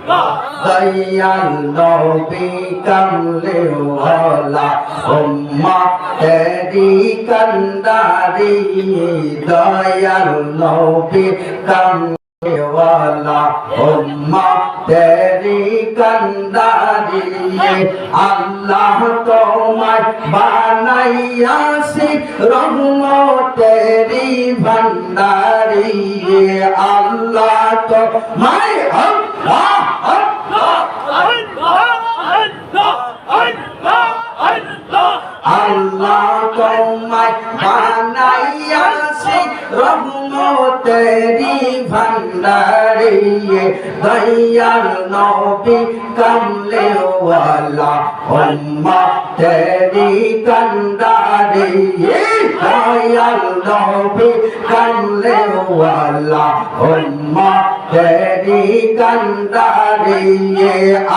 দয়াল নবী কামলে ওয়ালা উম্মত তেরি কান্দারি দয়াল নবী কামলে ওয়ালা উম্মত তেরি কান্দারি আল্লাহ তোমায় বানাইয়াছি রহমতেরি ভান্ডারি আল্লাহ তোমায় আল্লাহ আল্লাহ তোমায় বানাইয়াছি রহমতেরি ভান্ডারি দয়াল নবী কামলে ওয়ালা উম্মতেরি কান্দারি দয়াল নবী কামলে ওয়ালা উম্মতেরি কান্দারি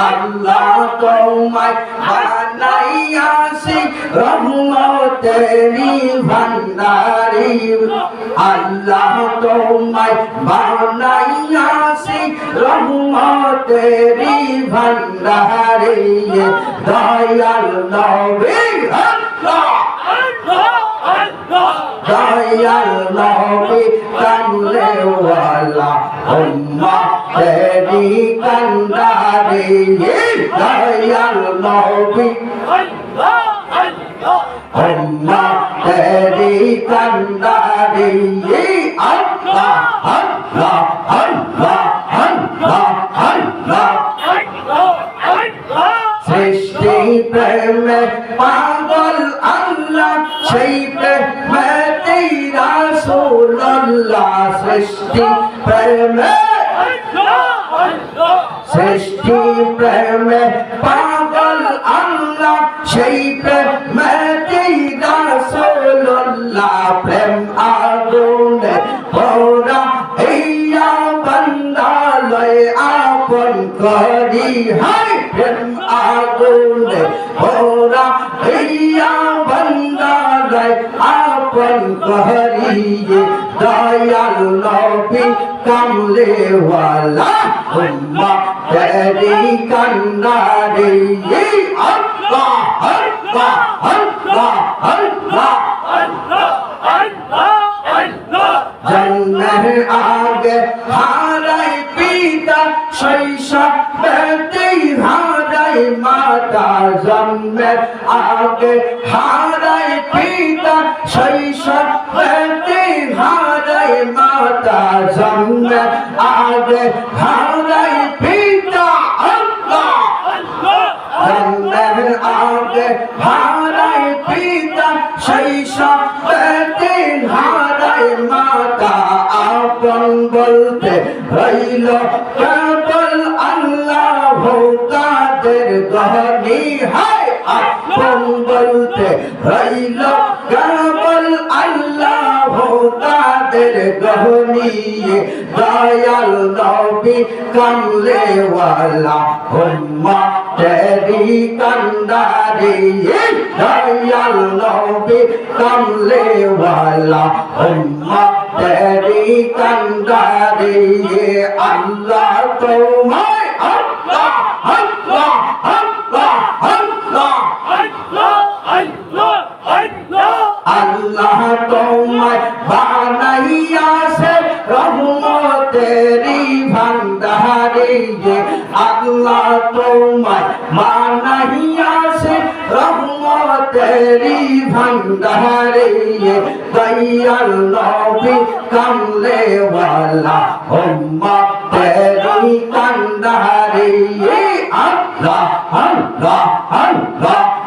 আল্লাহ তোমায় বানাইয়াছি রহমতেরি ভান্ডারি আল্লাহ তোমায় বানাইয়াছি রহমতেরি ভান্ডারি দয়াল নবী দয়াল নবী কামলে ওয়ালা উম্মতেরি কান্দারি দয়াল নবী উম্মতেরি কান্দারি আল্লাহ আল্লাহ আল্লাহ আল্লাহ আল্লাহ সৃষ্টি প্রেমে পাগল আল্লাহ সেই প্রেমে রাসূলুল্লাহ সৃষ্টি প্রেমে পাগল আল্লাহ সেই প্রেমে রাসূলুল্লাহ প্রেম আগুনে পোড়া ইয়া বান্দা লয় আপন করি হায় প্রেম আগুনে পোড়া ইয়া বান্দা লয় আপন করি দয়াল নবী কামলে ওয়ালা উম্মতেরি কান্দারি আল্লাহ আল্লাহ আল্লাহ আল্লাহ জন্মের আগে হারাই পিতা শৈশবেতেই হারাই মাতা জন্মের আগে হারাই পিতা শৈশবেতেই হারাই মাতা জন্মের আগে হারাই পিতা আল্লাহ জন্মের আগে হারাই পিতা শৈশবেতেই হারাই মাতা আপন বলতে রইল কেবল আল্লাহ কাদের গহনি হায় আপন বলতে রইল কেবল আল্লাহ কাদের গহনি দয়াল নবী কামলে ওয়ালা উম্মতেরি কান্দারি দয়াল নবী কামলে ওয়ালা উম্মতেরি কান্দারি আল্লাহ তোমায় আল্লাহ আল্লাহ আল্লাহ আল্লাহ আল্লাহ তোমায় বানাইয়াছে রহমতেরি ভান্ডারি আল্লাহ তোমায় বানাইয়াছে রহমতেরি ভান্ডারি দয়াল নবী কামলে ওয়ালা উম্মতেরি কান্দারি আল্লাহ আল্লাহ আল্লাহ